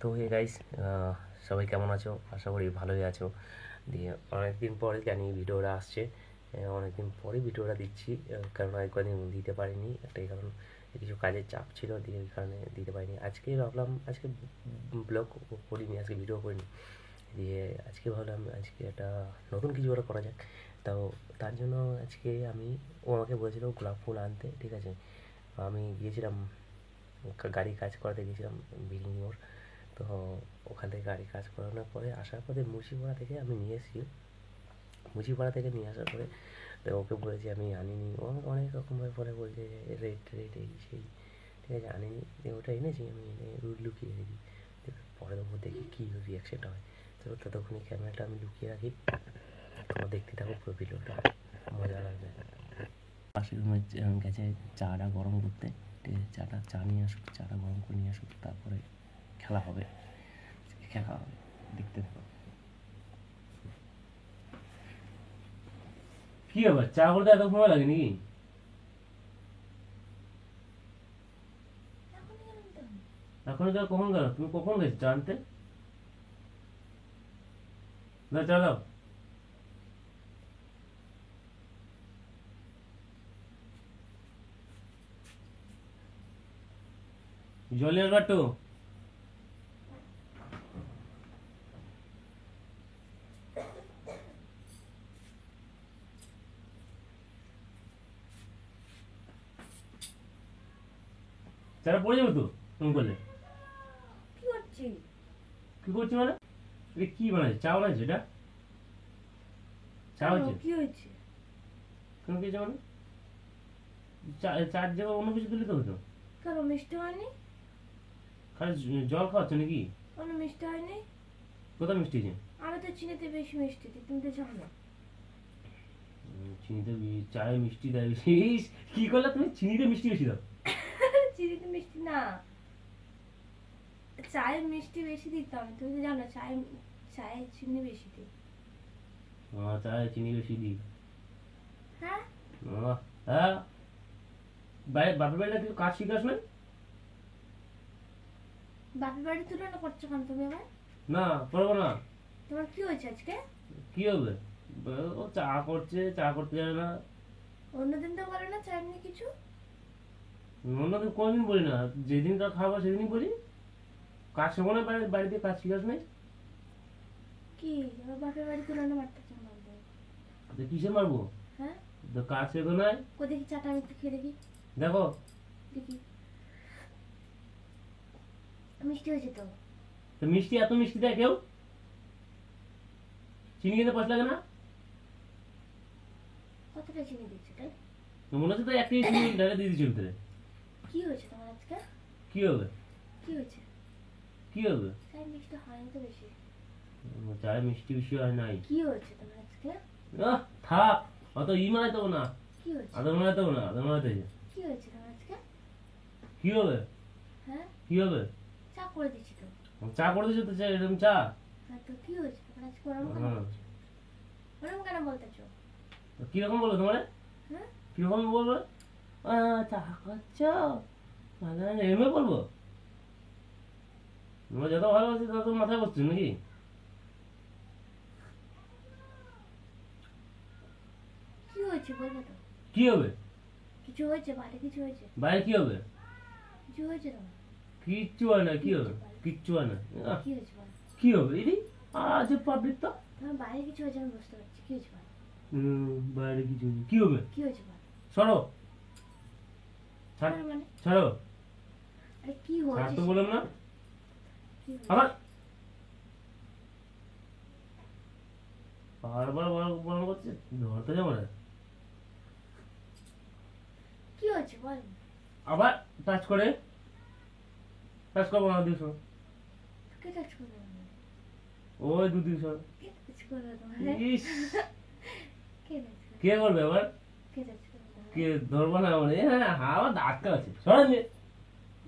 তো hey guys, সবাই কেমন আছো? আশা করি ভালোই আছো। দিয়ে অনেকদিন পরে জানি ভিডিওটা আসছে। অনেকদিন পরে ভিডিওটা দিচ্ছি, কারণ আর কদিন দিতে পারিনি। একটাই কারণ, কিছু কাজের চাপ ছিল, দিয়ে এই কারণে দিতে পারিনি। আজকে ভাবলাম আজকে ব্লগ করিনি, আজকে ভিডিও করিনি। দিয়ে আজকে ভাবলাম আজকে একটা নতুন কিছু একটা করা যাক। তো তার জন্য আজকে ও আমাকে বলেছিল গোলাপ ফুল আনতে, ঠিক আছে। আমি গিয়েছিলাম, গাড়ি কাজ করাতে গিয়েছিলাম বিল্ডিং মোড়। তো ওখান থেকে গাড়ি কাজ করানোর পরে আসার পথে মুচিপাড়া থেকে আমি নিয়ে এসেছি। মুচিপাড়া থেকে নিয়ে আসার পরে তো ওকে বলেছি আমি আনিনি। ও আমাকে অনেক রকমভাবে পরে বলছে যে রেট রেট এই সেই, ঠিক আছে আনিনি। দিয়ে ওটা এনেছি, আমি এনে লুকিয়ে রেখেছি। পরে তখন দেখি কী রিয়াকশানটা হয়। তো ততক্ষণে ক্যামেরাটা আমি লুকিয়ে রাখি। তোমরা দেখতে থাকো পুরো ভিডিওটা, মজা লাগবে। পাশের রুমে গেছে চাটা গরম করতে, ঠিক আছে। চা নিয়ে আসুক, চাটা গরম করে নিয়ে আসুক, তারপরে খেলা হবে। দেখতে থাকো। কি ব্যাপার, চা করতে এত সময় লাগে নাকি? এখন তো কখন গেল? তুমি কখন গেছো চা আনতে? না চা দাও। জলের বাটো। চাটা পড়ে যাবে তো তুমি করলে। কি করছি? কি করছি মানে? এটা কি বানাইছে? চা বানাইছে এটা? চা হচ্ছে? কি হয়েছে? কেন কি মানে? চার জায়গায় অন্য কিছু দিলে তো হতো। কেন মিষ্টি হয়নি? খালি জল খাওয়াচ্ছ নাকি? কোনো মিষ্টি হয়নি? কোথায় মিষ্টি আছে? আমি তো চিনিতে বেশি মিষ্টি দিই, তুমি তো জানো না। চিনিতে চায়ে মিষ্টি দেয় বেশি? কি করলে তুমি? চিনিতে মিষ্টি বেশি দাও? চিনিতে মিষ্টি না, চায়ে মিষ্টি বেশি দিতে হবে, তুমি তো জানো চায়ে চায়ে চিনি বেশি দিই। চায়ে চিনি বেশি দিই? হ্যাঁ। হ্যাঁ, বাপের বাড়ি না কিছু কাজ শিখাস না? বাপের বাড়ি তুলনা করছো কেন তুমি আমার? না করবো না। তোমার কি হয়েছে আজকে? কি হবে? ও চা করছে, চা করতে জানে না। অন্যদিন তো বলো না চা এমনি কিছু। অন্যদিন কোনোদিন বলি না, যেদিন তার খাবো সেদিনই বলি। কাজ শেখো না, বাড়িতে কাজ শিখাস নাই? কি আমার বাপের বাড়ি তুলনা মারতেছো আমাদের? কিসে মারবো? হ্যাঁ, তো কাজ শেখো নাই? কো দেখি চাটা আমি একটু খেয়ে দেখি। দেখো দেখি মিষ্টি হয়েছে তো। তো মিষ্টি, এত মিষ্টি দেয় কেউ? চিনি খেতে পয়সা লাগে না? কতটা চিনি দিচ্ছ তাই? তো মনে হচ্ছে তো এক কেজি চিনি ঢাকা দিয়ে দিচ্ছি ভিতরে। কি হয়েছে তোমার আজকে? কি হবে? কি হয়েছে? কি হবে? চাই মিষ্টি হয়নি তো বেশি। চায়ে মিষ্টি বেশি হয় নাই। কি হয়েছে তোমার আজকে? থাক, অত মানাই দেবো না। কি হয়েছে? আদর মানাই দেবো না, আদর মানাতে। কি হয়েছে তোমার আজকে? কি হবে? হ্যাঁ, কি হবে? চা করে দিচ্ছি তো। চা করে দিচ্ছ তো, এরকম চা? হ্যাঁ, তো কি হয়েছে তোমার আজকে? ওরম কেন হ্যাঁ। বলছো? ওরম কেন বলতেছো? কিরকম বলবো তোমার? হ্যাঁ, কিরকম বলবো? চা খাচ্ছ এমনি বলবো? তোমরা যত ভালোবাসি তত মাথায় বসছো নাকি? কি হয়েছে বলবো তো? কি হবে? কিছু হয়েছে বাইরে? কিছু হয়েছে? বাইরে কি হবে? কিছু হয়েছে তোমার? কিচ্ছু হয় না। কি হবে? কিচ্ছু হয় না। কি হয়েছে বলো? কি হবে? এদি আজ পাবলিক তো। তোমার বাইরে কিছু হয়েছে আমি বুঝতে পারছি। কি হয়েছে বলো? বাইরে কিছু কি হবে? কি হয়েছে বলো? সরো, ছাড়, মানে ছাড়ো। আরে কি ছাড় হয়েছে? তো বললাম না। কি হয়েছে? আবার বারবার বড় করছে, ধরতে যাবো না। কি হয়েছে বল? আবার টাচ করে, টাচ করবো না দুশো। কে টাচ করবে আমায়? ওই দুশো। কে টাচ করবে তোমার? ইস, কে টাচ করবে? কে করবে আবার? কে টাচ করবে তোমার? কে ধরবো না মানে? হ্যাঁ, আবার ধাক্কা আছে, সরা নিয়ে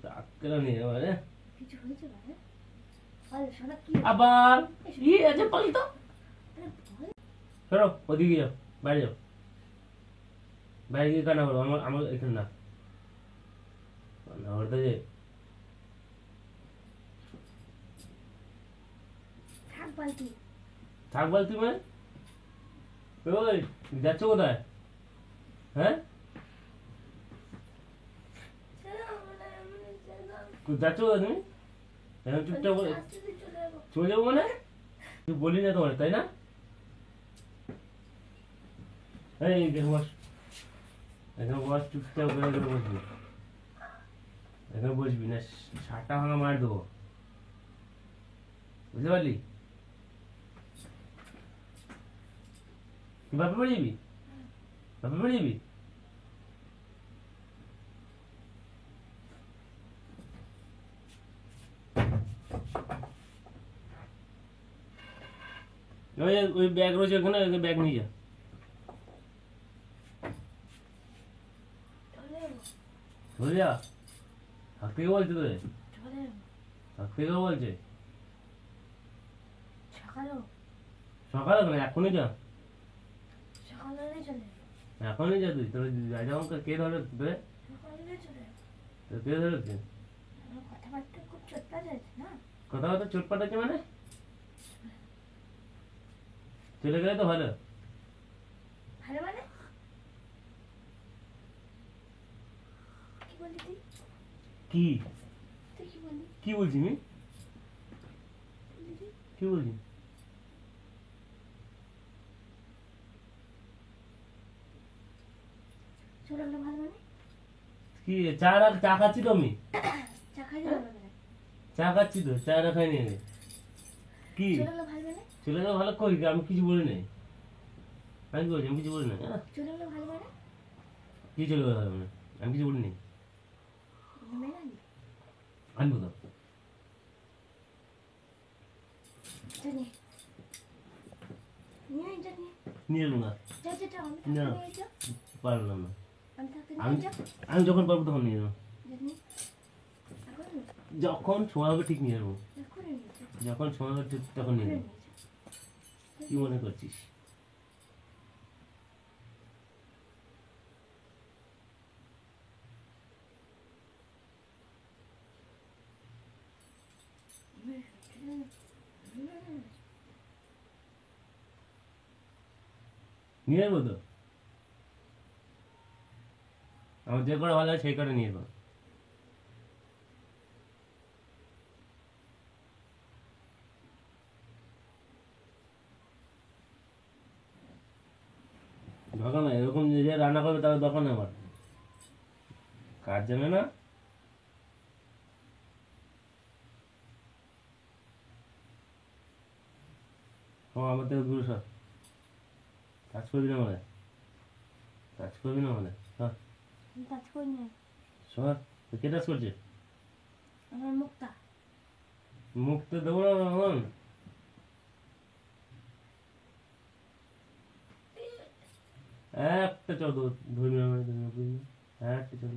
ধাক্কা নিয়ে মানে। কিছু হয়েছে বল? বল শোনা কি হয়েছে? আবার আছে বল তো। আরে বল। সরো, ওদিকে যাও, বাইরে যাও। বাইরে গিয়ে কান্না করো, আমার আমার এখানে না কান্না করতে যে। পাল্টি। থাক বালতি মানে? ওই যাচ্ছ কোথায়? হ্যাঁ যাচ্ছ কোথায় তুমি? এখন চুপচাপ বলে চলে যাবো মানে? তুই বলি না তোমার, তাই না? এই এখানে বস, এখানে বস, চুপচাপ করে এখানে বসবি, এখানে বসবি না সাতটা ভাঙা মার দেবো, বুঝতে পারলি? তুই বাপে বাড়ি যাবি? বাপে বাড়ি যাবি? ওই ওই ব্যাগ রয়েছে ওখানে, ওই ব্যাগ নিয়ে যা। চলে যা। থাকতে কে বলছে তোরে? থাকতে কে বলছে? সকালে কেন, এখনই যা, এখনই যা। তুই তোর যাই কে ধরে তোরে? তোর কে ধরেছে? কথাবার্তা চোটপাট আছে মানে? চলে গেলে তো ভালো। কি কি বলছি আমি? কি বলছি? কি চা চা খাচ্ছি তো আমি, চা খাচ্ছি তো, চা না খাই নিয়ে কি চলে গেলে ভালো কই? আমি কিছু বলি নাই, আমি কি বলছি? আমি কিছু বলি নাই। কি চলে গেলে ভালো মানে? আমি কিছু বলি নাই। আনবো তো, নিয়ে এলো না, না পারলাম না। আমি আমি যখন পারবো তখন নিয়ে যাবো, যখন সময় হবে ঠিক নিয়ে যাবো, যখন সময় হবে ঠিক তখন নিয়ে যাবো। কি মনে করছিস? নিয়ে যাবো তো, আমার যে করে ভালো হয় সেই করে নিয়ে যাবো। দরকার নাই, এরকম যে রান্না করবে তার দরকার নেই আমার, কাজ জানে না। আমার থেকে দূরে সর, কাজ করবি না মানে, কাজ করবি না মানে সর, সর। কে কাজ করছে? মুখ তো দেবো না এখন। একটা চল ধর্মীয় একটা চল,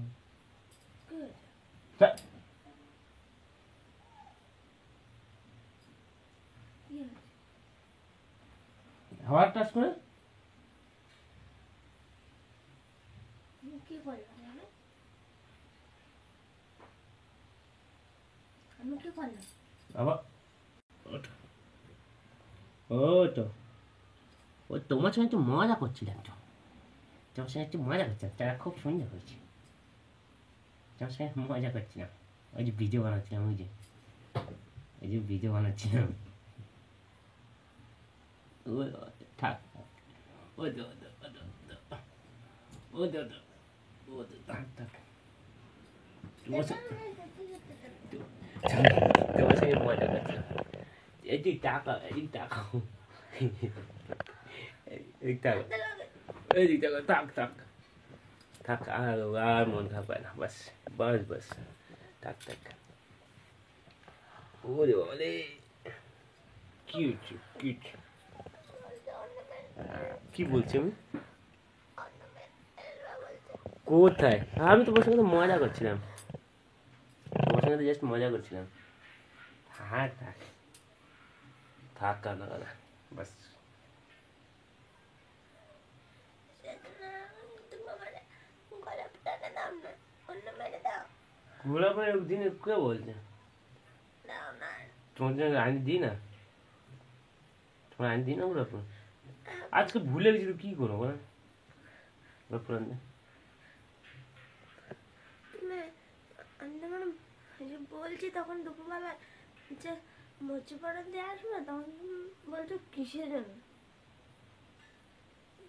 হাওয়ার টাচ করে আবার ওঠো, ওঠো। ওই তোমার সঙ্গে একটু মজা করছিলাম তো, তোমার সঙ্গে একটু মজা করছিলাম, তারা খুব সুন্দর হয়েছে, তোমার সঙ্গে মজা করছিলাম। ওই যে ভিডিও বানাচ্ছিলাম, ওই যে এই যে ভিডিও বানাচ্ছিলাম। ওই থাক, ওই দে ওই দে থাক থাক, তোমার সঙ্গে মজা করছিলাম। এদিক টাকা, এদিক টাকা, এদিক টাকা, এদিক টাকা, থাক থাক থাক, আর মন খারাপ হয় না, বাস বাস বাস, থাক থাক। ওরে বাবা রে, কিউট কিউট। কি বলছি আমি? কোথায়? আমি তোমার সঙ্গে মজা করছিলাম, তোমার সঙ্গে জাস্ট মজা করছিলাম। থাক থাক থাক, কানা কানা, বাস। গোলাপের দিনে কে বলছে? তোমার জন্য আমি দিই না। আনি দিই না ওগুলো পুরান আজকে ভুলে গেছি তো কী করবো বল পুরান দে তুমি আমি যখন ওই যে বলছি তখন দুপুরবেলা যে মুচি পড়া দিয়ে আসবে তখন তুমি বলছো কিসের জন্য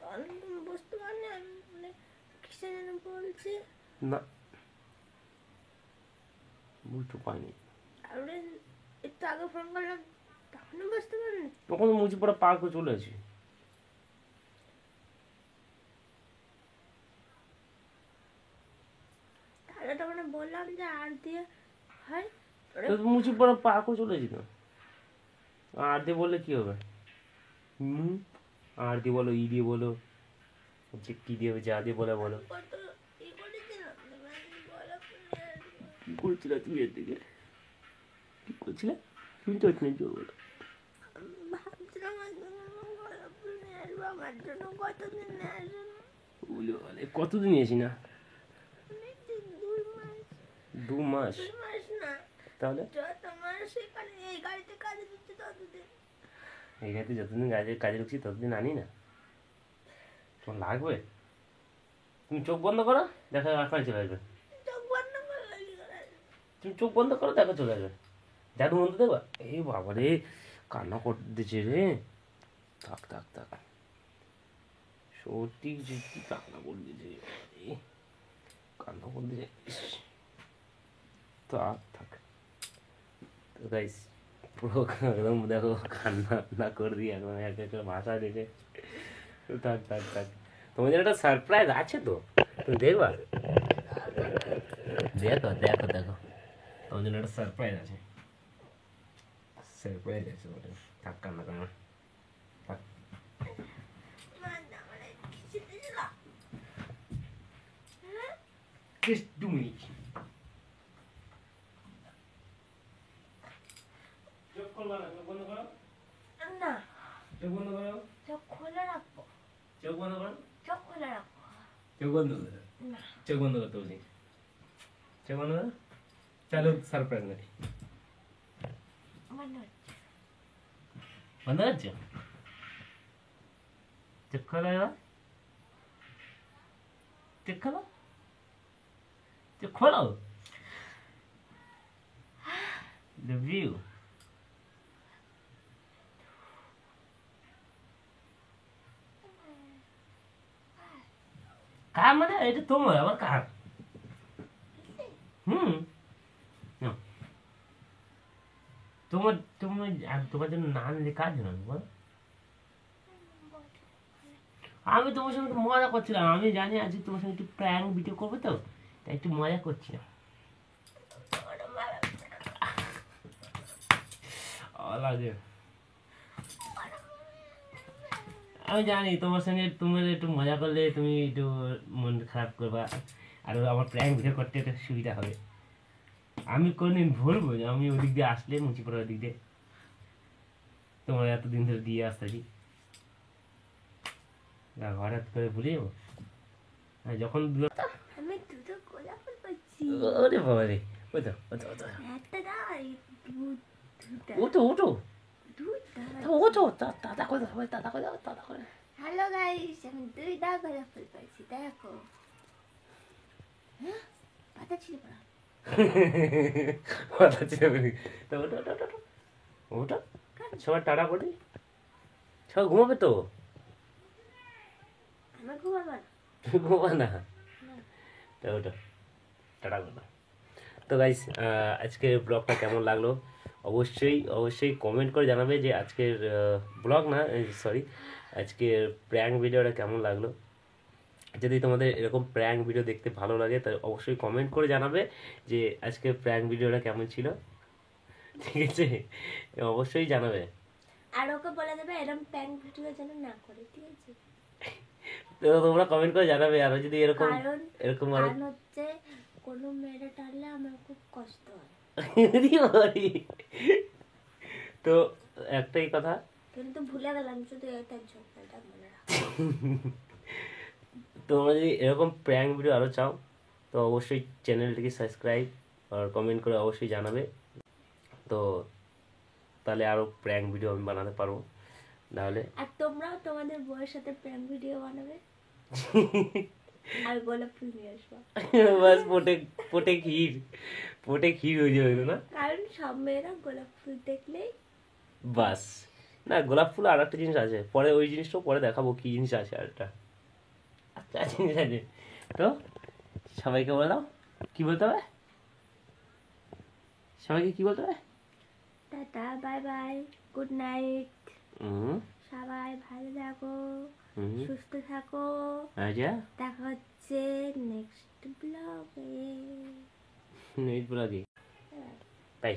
তখন তুমি বুঝতে পারনি আমি মানে কিসের জন্য বলছি না বুঝতে পারিনি তারপরে একটু আগে ফোন করলাম তখনও বুঝতে পারিনি তখন তো মুচিপাড়া পার করে চলে আসি তাহলে তখন বললাম যে আর দিয়ে হয় মুচিপাড়া পার করে চলে আসি তো আর দিয়ে বললে কি হবে আর দিয়ে বলো ই দিয়ে বলো যে কি দিয়ে যা দিয়ে বলে বলো কত ই করেছিলাম বলা কি করছিলে তুমি এর দিকে কি করছিলে তুমি তো নেই বলো ভাবছিলাম গোলাপ ফুল নিয়ে আসবো আমার জন্য কতদিন নিয়ে আসবো বলি বলে কতদিন এসি না অনেকদিন 2 মাস 2 মাস 2 মাস না তাহলে যত মাস এখানে এই গাড়িতে কাজে দিচ্ছে ততদিন এই গাড়িতে যতদিন কাজে ঢুকছি ততদিন আনি না তোমার লাগবে তুমি চোখ বন্ধ করো দেখা এখনই চলে আসবে চোখ বন্ধ করে লাগি করে তুমি চোখ বন্ধ করো দেখো চলে আসবে জাদু বন্ধ দেখবা এই বাবা রে কান্না করতেছে রে থাক থাক থাক সত্যি যে কি কান্না করতেছে কান্না করতেছে থাক থাক তো গাইস পুরো একদম দেখো কান্না না করে দিই একদম একটা একটা ভাষা দেখে থাক থাক থাক তোমাদের একটা সারপ্রাইজ আছে তো তুমি দেখবা দেখো দেখো দেখো তোমার জন্য একটা সারপ্রাইজ আছে সারপ্রাইজ আছে ওটা থাক কান্না করো না থাক মানে কিছু দিছিল হ্যাঁ just 2 minutes চোখ খুলবা না চোখ বন্ধ করো না চোখ বন্ধ করো চোখ খোলা রাখবো চোখ বন্ধ করো চোখ খোলা রাখবো চোখ বন্ধ করো না চোখ বন্ধ করতে বলছি চোখ বন্ধ করো চলো সারপ্রাইজ নাকি মনে হচ্ছে বন্ধ করছো চোখ খোলো এবার চোখ খোলো চোখ খোলো the view কার মানে এটা তোমার আবার কার হুম নাও। তোমার তুমি আর তোমার জন্য না আনলে কার জন্য আনবো বলো? আমি তোমার সঙ্গে একটু মজা করছিলাম আমি জানি আজকে তোমার সঙ্গে একটু প্র্যাঙ্ক ভিডিও করবো তো তাই একটু মজা করছিলাম লাগে আমি জানি তোমার সঙ্গে তোমার একটু মজা করলে তুমি একটু মন খারাপ করবা আর আমার প্র্যাঙ্ক ভিডিও করতে একটু সুবিধা হবে আমি কোনদিন ভুলবো যে আমি ওদিক দিয়ে আসলে মুচিপাড়ার ওদিক দিয়ে তোমার এতদিন ধরে দিয়ে আসতেছি হঠাৎ করে ভুলে যাবো আর যখন আমি দুটো গোলাপ ফুল পাচ্ছি ওরে বাবা রে ওতো ওতো ওতো একটা দাই দুটা ওটো ওটো দুটা ওটো দাদা করে সবাই দাদা করে দাদা করে হ্যালো গাইস আমি দুইটা গোলাপ ফুল পাইছি দেখো হ্যাঁ পাতা ছিল পড়া কথা ছিল তো ওটা ওটা ওটা ওটা সবাই টাটা করে সবাই ঘুমাবে তো আমার ঘুমাবো না ঘুমা না তো ওটা টাটা করো তো গাইস আজকের ব্লগটা কেমন লাগলো অবশ্যই অবশ্যই কমেন্ট করে জানাবে যে আজকের ব্লগ না সরি আজকের প্র্যাঙ্ক ভিডিওটা কেমন লাগলো যদি তোমাদের এরকম প্র্যাঙ্ক ভিডিও দেখতে ভালো লাগে তাহলে অবশ্যই কমেন্ট করে জানাবে যে আজকের প্র্যাঙ্ক ভিডিওটা কেমন ছিল ঠিক আছে অবশ্যই জানাবে আর ওকে বলে দেবে এরকম প্যান্ট ভিডিও যেন না করে ঠিক আছে তো তোমরা কমেন্ট করে জানাবে আর যদি এরকম কারণ এরকম আরো কারণ হচ্ছে কোনো মেয়েরা টানলে আমার খুব কষ্ট হয় তো একটাই কথা কিন্তু ভুলে গেলাম শুধু এটা ঝোঁকটা মনে রাখ তোমরা যদি এরকম প্র্যাঙ্ক ভিডিও আরও চাও তো অবশ্যই চ্যানেলটিকে সাবস্ক্রাইব আর কমেন্ট করে অবশ্যই জানাবে তো তাহলে আরও প্র্যাঙ্ক ভিডিও আমি বানাতে পারবো তাহলে আর তোমরাও তোমাদের বউয়ের সাথে প্রেম ভিডিও বানাবে আর গোলাপ ফুল নিয়ে আসবো, বাস পোটে ক্ষীর হয়ে যাবে তো না? কারণ সব মেয়েরা গোলাপ ফুল দেখলেই বাস। না, গোলাপ ফুল আর একটা জিনিস আছে, পরে ওই জিনিসটাও পরে দেখাবো কি জিনিস আছে আর একটা। আচ্ছা জিনিস আছে তো। সবাইকে বলে দাও কি বলতে হবে, সবাইকে কি বলতে হবে? Ta ta, bye bye, good night, হুম সবাই ভালো থাকো, হুম। সুস্থ থাকো, আচ্ছা, দেখা হচ্ছে নেক্সট ব্লগে। এই ব্লগে তাই।